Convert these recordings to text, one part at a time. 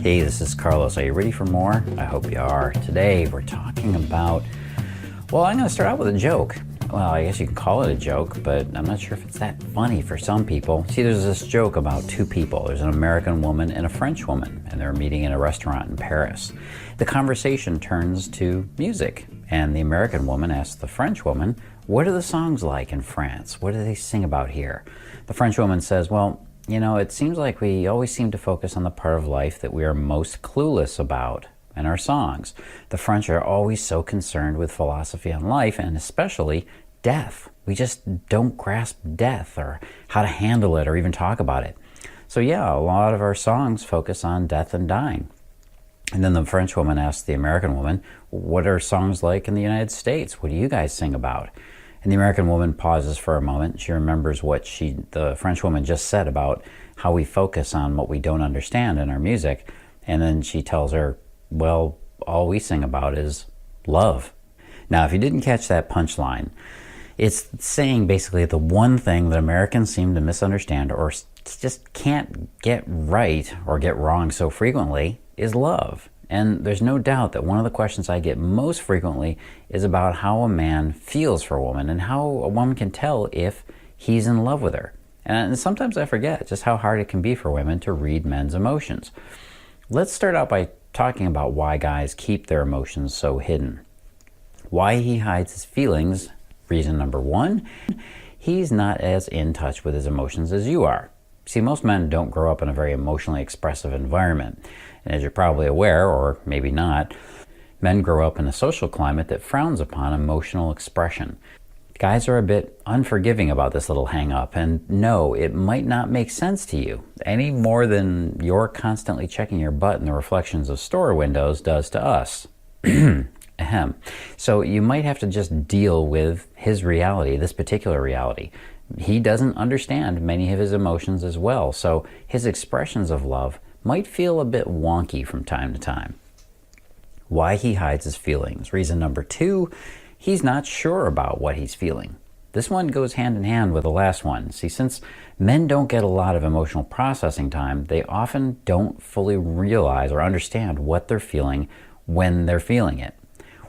Hey, this is Carlos. Are you ready for more? I hope you are. Today we're talking about, well, I'm going to start out with a joke. Well, I guess you can call it a joke, but I'm not sure if it's that funny for some people. See, there's this joke about two people. There's an American woman and a French woman, and they're meeting in a restaurant in Paris. The conversation turns to music, and the American woman asks the French woman, what are the songs like in France? What do they sing about here? The French woman says, well, you know, it seems like we always seem to focus on the part of life that we are most clueless about in our songs. The French are always so concerned with philosophy on life, and especially death. We just don't grasp death or how to handle it or even talk about it. So yeah, a lot of our songs focus on death and dying. And then the French woman asked the American woman, what are songs like in the United States? What do you guys sing about? And the American woman pauses for a moment. She remembers what the French woman just said about how we focus on what we don't understand in our music. And then she tells her, well, all we sing about is love. Now, if you didn't catch that punchline, it's saying basically the one thing that Americans seem to misunderstand or just can't get right or get wrong so frequently is love. And there's no doubt that one of the questions I get most frequently is about how a man feels for a woman and how a woman can tell if he's in love with her. And sometimes I forget just how hard it can be for women to read men's emotions. Let's start out by talking about why guys keep their emotions so hidden. Why he hides his feelings. Reason number one, he's not as in touch with his emotions as you are. See, most men don't grow up in a very emotionally expressive environment. And as you're probably aware, or maybe not, men grow up in a social climate that frowns upon emotional expression. Guys are a bit unforgiving about this little hang-up, and no, it might not make sense to you, any more than you're constantly checking your butt in the reflections of store windows does to us. Ahem. So you might have to just deal with his reality, this particular reality. He doesn't understand many of his emotions as well, so his expressions of love might feel a bit wonky from time to time. Why he hides his feelings. Reason number two, he's not sure about what he's feeling. This one goes hand in hand with the last one. See, since men don't get a lot of emotional processing time, they often don't fully realize or understand what they're feeling when they're feeling it.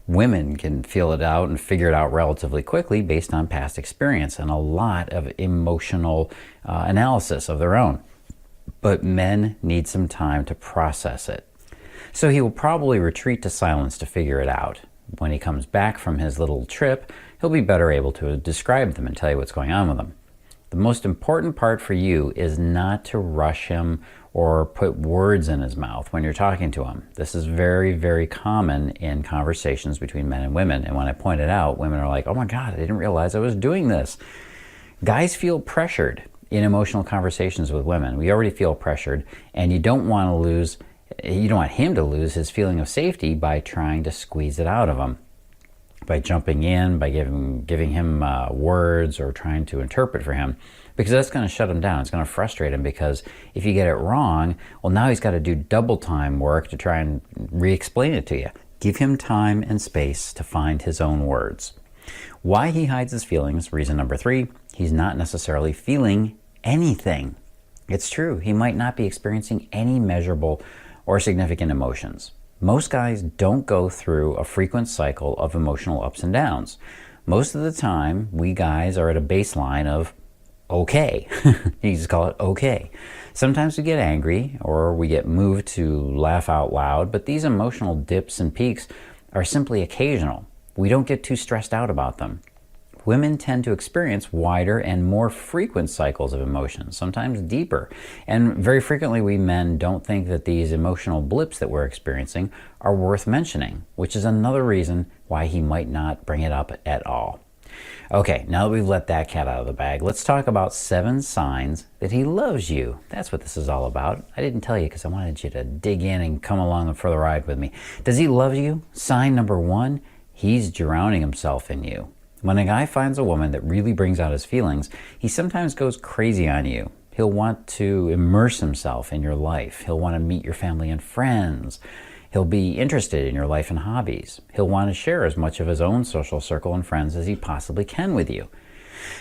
Women can feel it out and figure it out relatively quickly based on past experience and a lot of emotional analysis of their own. But men need some time to process it. So he will probably retreat to silence to figure it out. When he comes back from his little trip, he'll be better able to describe them and tell you what's going on with them. The most important part for you is not to rush him or put words in his mouth when you're talking to him. This is very, very common in conversations between men and women. And when I point it out, women are like, oh my God, I didn't realize I was doing this. Guys feel pressured in emotional conversations with women. We already feel pressured, and you don't want him to lose his feeling of safety by trying to squeeze it out of him. By jumping in, by giving him words or trying to interpret for him, because that's going to shut him down. It's going to frustrate him, because if you get it wrong, well, now he's got to do double time work to try and re-explain it to you. Give him time and space to find his own words. Why he hides his feelings. Reason number three, he's not necessarily feeling anything. It's true, he might not be experiencing any measurable or significant emotions. Most guys don't go through a frequent cycle of emotional ups and downs. Most of the time, we guys are at a baseline of okay. You just call it okay. Sometimes we get angry or we get moved to laugh out loud, but these emotional dips and peaks are simply occasional. We don't get too stressed out about them. Women tend to experience wider and more frequent cycles of emotions, sometimes deeper. And very frequently we men don't think that these emotional blips that we're experiencing are worth mentioning, which is another reason why he might not bring it up at all. Okay, now that we've let that cat out of the bag, let's talk about 7 signs that he loves you. That's what this is all about. I didn't tell you because I wanted you to dig in and come along for the ride with me. Does he love you? Sign number 1, he's drowning himself in you. When a guy finds a woman that really brings out his feelings, he sometimes goes crazy on you. He'll want to immerse himself in your life. He'll want to meet your family and friends. He'll be interested in your life and hobbies. He'll want to share as much of his own social circle and friends as he possibly can with you.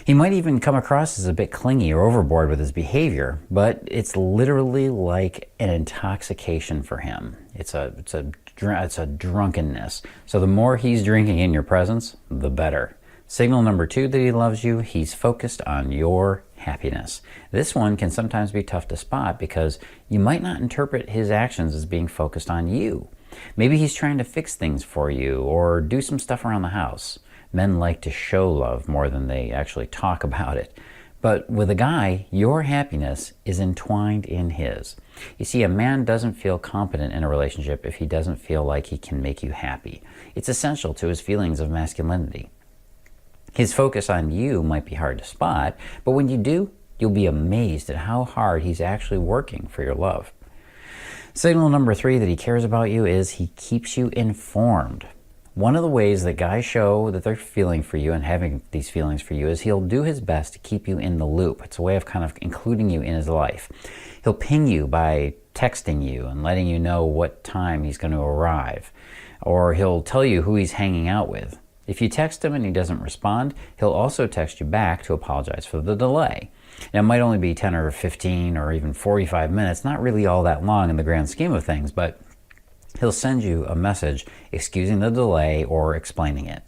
He might even come across as a bit clingy or overboard with his behavior, but it's literally like an intoxication for him. It's a drunkenness. So the more he's drinking in your presence, the better. Signal number 2 that he loves you, he's focused on your happiness. This one can sometimes be tough to spot because you might not interpret his actions as being focused on you. Maybe he's trying to fix things for you or do some stuff around the house. Men like to show love more than they actually talk about it. But with a guy, your happiness is entwined in his. You see, a man doesn't feel competent in a relationship if he doesn't feel like he can make you happy. It's essential to his feelings of masculinity. His focus on you might be hard to spot, but when you do, you'll be amazed at how hard he's actually working for your love. Signal number 3 that he cares about you is he keeps you informed. One of the ways that guys show that they're feeling for you and having these feelings for you is he'll do his best to keep you in the loop. It's a way of kind of including you in his life. He'll ping you by texting you and letting you know what time he's going to arrive. Or he'll tell you who he's hanging out with. If you text him and he doesn't respond, he'll also text you back to apologize for the delay. Now, it might only be 10 or 15 or even 45 minutes, not really all that long in the grand scheme of things, but he'll send you a message excusing the delay or explaining it.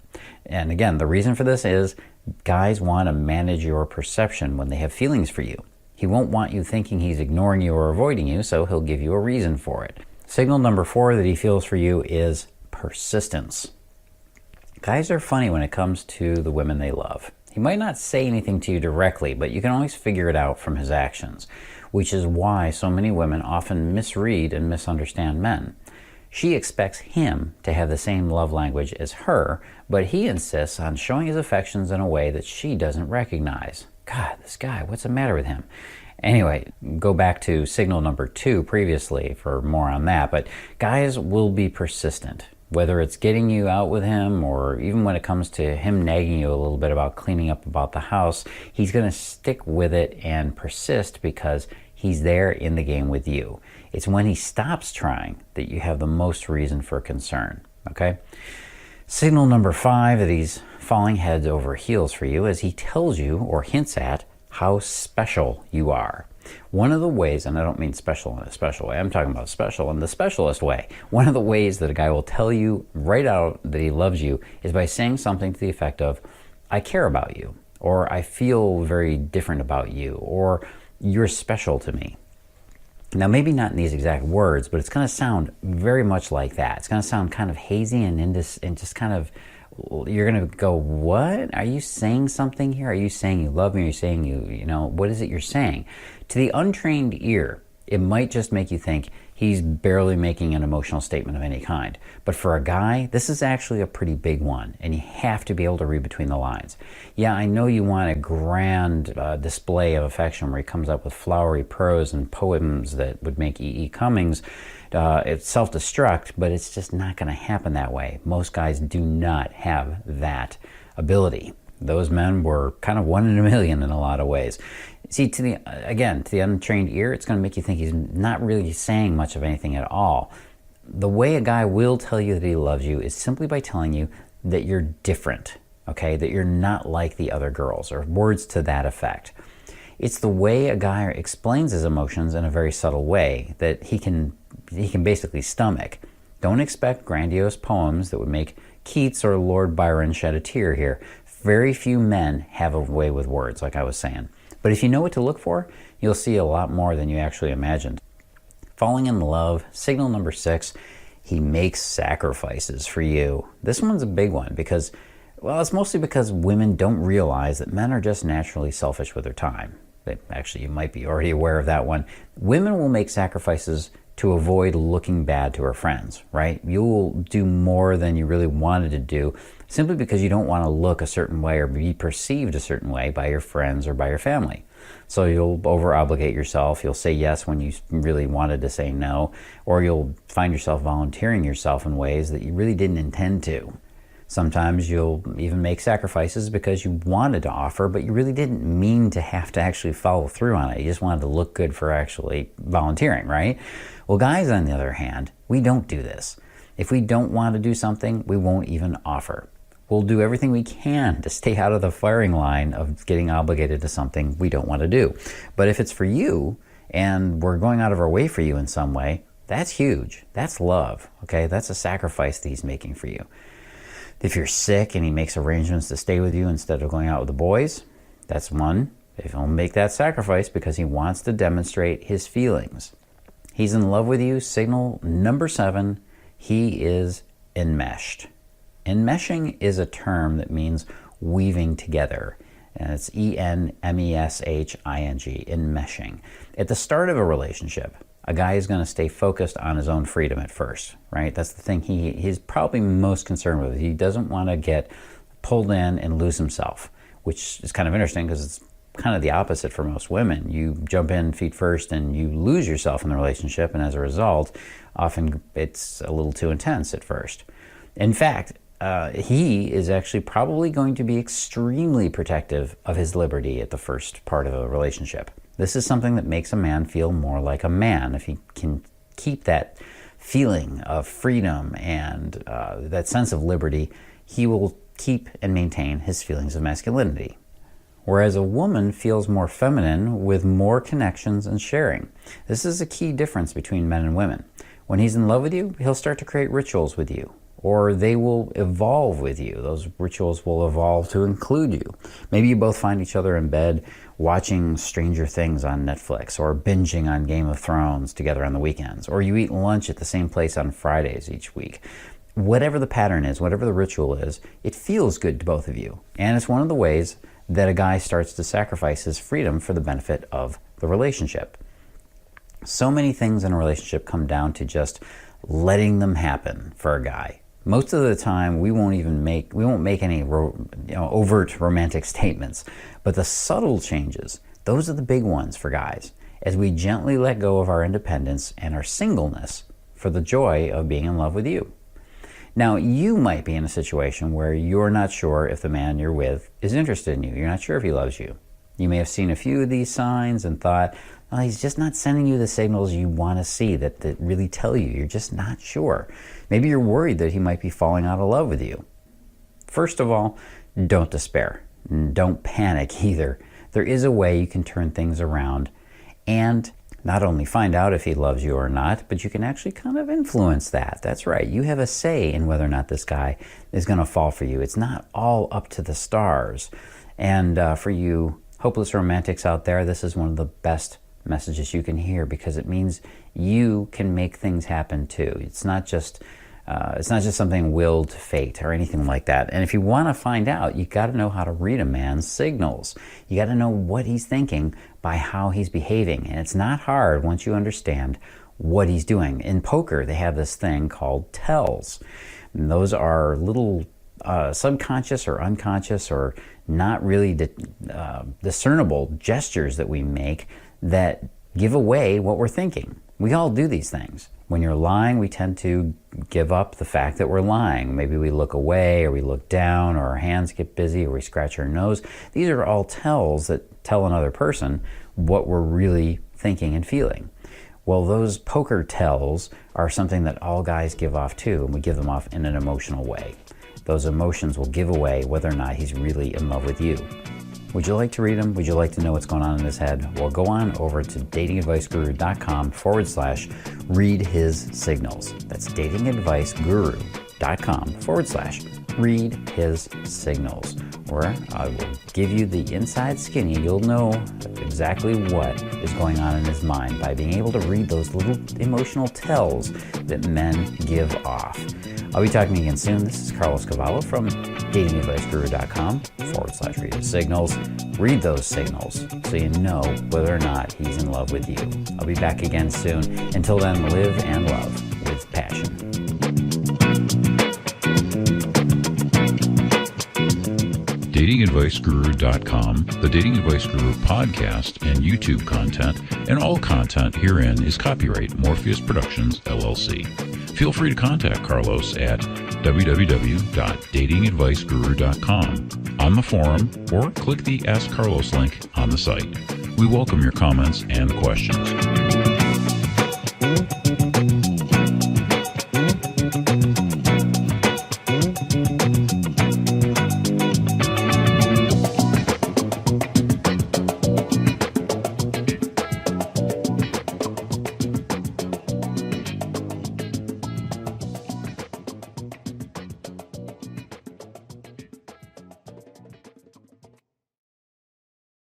And again, the reason for this is guys want to manage your perception when they have feelings for you. He won't want you thinking he's ignoring you or avoiding you, so he'll give you a reason for it. Signal number 4 that he feels for you is persistence. Guys are funny when it comes to the women they love. He might not say anything to you directly, but you can always figure it out from his actions, which is why so many women often misread and misunderstand men. She expects him to have the same love language as her, but he insists on showing his affections in a way that she doesn't recognize. God, this guy, what's the matter with him? Anyway, go back to signal number 2 previously for more on that, but guys will be persistent. Whether it's getting you out with him or even when it comes to him nagging you a little bit about cleaning up about the house, he's going to stick with it and persist because he's there in the game with you. It's when he stops trying that you have the most reason for concern, okay? Signal number 5 that he's falling head over heels for you is he tells you or hints at how special you are. One of the ways, and I don't mean special in a special way, I'm talking about special in the specialist way. One of the ways that a guy will tell you right out that he loves you is by saying something to the effect of, I care about you, or I feel very different about you, or you're special to me. Now, maybe not in these exact words, but it's going to sound very much like that. It's going to sound kind of hazy and just kind of, you're going to go, what? Are you saying something here? Are you saying you love me? Are you saying what is it you're saying? To the untrained ear, it might just make you think he's barely making an emotional statement of any kind. But for a guy, this is actually a pretty big one, and you have to be able to read between the lines. Yeah, I know you want a grand display of affection where he comes up with flowery prose and poems that would make E.E. Cummings self-destruct, but it's just not going to happen that way. Most guys do not have that ability. Those men were kind of one in a million in a lot of ways. See, to the untrained ear, it's going to make you think he's not really saying much of anything at all. The way a guy will tell you that he loves you is simply by telling you that you're different, okay? That you're not like the other girls, or words to that effect. It's the way a guy explains his emotions in a very subtle way that he can basically stomach. Don't expect grandiose poems that would make Keats or Lord Byron shed a tear here. Very few men have a way with words, like I was saying. But if you know what to look for, you'll see a lot more than you actually imagined. Falling in love, signal number 6, he makes sacrifices for you. This one's a big one because, well, it's mostly because women don't realize that men are just naturally selfish with their time. Actually, you might be already aware of that one. Women will make sacrifices to avoid looking bad to her friends, right? You'll do more than you really wanted to do simply because you don't want to look a certain way or be perceived a certain way by your friends or by your family. So you'll over-obligate yourself. You'll say yes when you really wanted to say no, or you'll find yourself volunteering yourself in ways that you really didn't intend to. Sometimes you'll even make sacrifices because you wanted to offer, but you really didn't mean to have to actually follow through on it. You just wanted to look good for actually volunteering, right? Well, guys, on the other hand, we don't do this. If we don't want to do something, we won't even offer. we'll do everything we can to stay out of the firing line of getting obligated to something we don't want to do. But if it's for you and we're going out of our way for you in some way, that's huge. That's love, okay? That's a sacrifice that he's making for you. If you're sick and he makes arrangements to stay with you instead of going out with the boys, that's one. If he'll make that sacrifice because he wants to demonstrate his feelings. He's in love with you. Signal number 7, he is enmeshed. Enmeshing is a term that means weaving together. And it's E-N-M-E-S-H-I-N-G, enmeshing. At the start of a relationship, a guy is going to stay focused on his own freedom at first, right? That's the thing he's probably most concerned with. He doesn't want to get pulled in and lose himself, which is kind of interesting because it's kind of the opposite for most women. You jump in feet first and you lose yourself in the relationship, and as a result, often it's a little too intense at first. In fact, he is actually probably going to be extremely protective of his liberty at the first part of a relationship. This is something that makes a man feel more like a man. If he can keep that feeling of freedom and that sense of liberty, he will keep and maintain his feelings of masculinity. Whereas a woman feels more feminine with more connections and sharing. This is a key difference between men and women. When he's in love with you, he'll start to create rituals with you, or they will evolve with you. Those rituals will evolve to include you. Maybe you both find each other in bed watching Stranger Things on Netflix, or binging on Game of Thrones together on the weekends, or you eat lunch at the same place on Fridays each week. Whatever the pattern is, whatever the ritual is, it feels good to both of you. And it's one of the ways that a guy starts to sacrifice his freedom for the benefit of the relationship. So many things in a relationship come down to just letting them happen for a guy. Most of the time, we won't make any overt romantic statements, but the subtle changes, those are the big ones for guys, as we gently let go of our independence and our singleness for the joy of being in love with you. Now, you might be in a situation where you're not sure if the man you're with is interested in you. You're not sure if he loves you. You may have seen a few of these signs and thought, well, he's just not sending you the signals you want to see that really tell you. You're just not sure. Maybe you're worried that he might be falling out of love with you. First of all, don't despair. Don't panic either. There is a way you can turn things around and not only find out if he loves you or not, but you can actually kind of influence that. That's right. You have a say in whether or not this guy is going to fall for you. It's not all up to the stars. And for you hopeless romantics out there, this is one of the best messages you can hear, because it means you can make things happen too. It's not just something willed to fate or anything like that. And if you want to find out, you got to know how to read a man's signals. You got to know what he's thinking by how he's behaving. And it's not hard once you understand what he's doing. In poker, they have this thing called tells. And those are little subconscious or unconscious or not really discernible gestures that we make that give away what we're thinking. We all do these things. When you're lying, we tend to give up the fact that we're lying. Maybe we look away, or we look down, or our hands get busy, or we scratch our nose. These are all tells that tell another person what we're really thinking and feeling. Well, those poker tells are something that all guys give off too, and we give them off in an emotional way. Those emotions will give away whether or not he's really in love with you. Would you like to read them? Would you like to know what's going on in his head? Well, go on over to datingadviceguru.com/read his signals. That's datingadviceguru.com/read his signals, where I will give you the inside skinny. You'll know exactly what is going on in his mind by being able to read those little emotional tells that men give off. I'll be talking again soon. This is Carlos Cavallo from datingadviceguru.com/read his signals. Read those signals so you know whether or not he's in love with you. I'll be back again soon. Until then, live and love with passion. datingadviceguru.com, the Dating Advice Guru podcast and YouTube content, and all content herein is copyright Morpheus Productions, LLC. Feel free to contact Carlos at www.datingadviceguru.com, on the forum, or click the Ask Carlos link on the site. We welcome your comments and questions.